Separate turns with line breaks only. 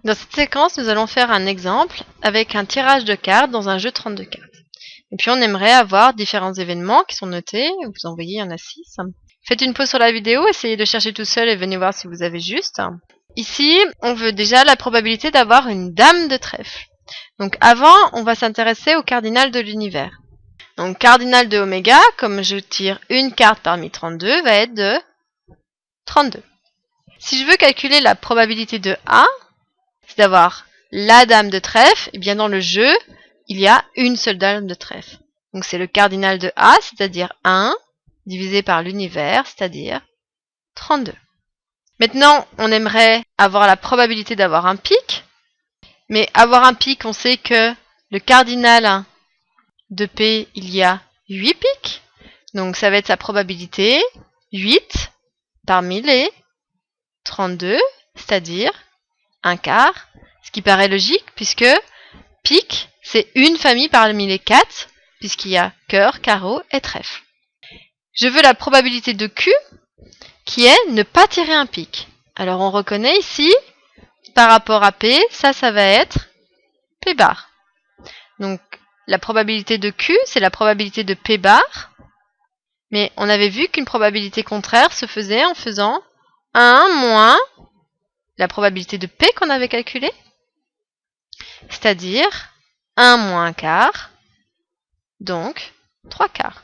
Dans cette séquence, nous allons faire un exemple avec un tirage de cartes dans un jeu 32 cartes. Et puis on aimerait avoir différents événements qui sont notés. Vous en voyez, il y en a 6. Faites une pause sur la vidéo, essayez de chercher tout seul et venez voir si vous avez juste. Ici, on veut déjà la probabilité d'avoir une dame de trèfle. Donc avant, on va s'intéresser au cardinal de l'univers. Donc cardinal de oméga, comme je tire une carte parmi 32, va être de 32. Si je veux calculer la probabilité de A, c'est d'avoir la dame de trèfle, et bien dans le jeu, il y a une seule dame de trèfle. Donc c'est le cardinal de A, c'est-à-dire 1, divisé par l'univers, c'est-à-dire 32. Maintenant, on aimerait avoir la probabilité d'avoir un pic, mais avoir un pic, on sait que le cardinal de P, il y a 8 pics, donc ça va être sa probabilité 8 parmi les 32, c'est-à-dire un quart, ce qui paraît logique puisque pic, c'est une famille parmi les 4, puisqu'il y a cœur, carreau et trèfle. Je veux la probabilité de Q, qui est ne pas tirer un pic. Alors on reconnaît ici, par rapport à P, ça va être P bar. Donc la probabilité de Q, c'est la probabilité de P bar, mais on avait vu qu'une probabilité contraire se faisait en faisant 1 moins la probabilité de P qu'on avait calculée, c'est-à-dire 1 moins un quart, donc 3 quarts.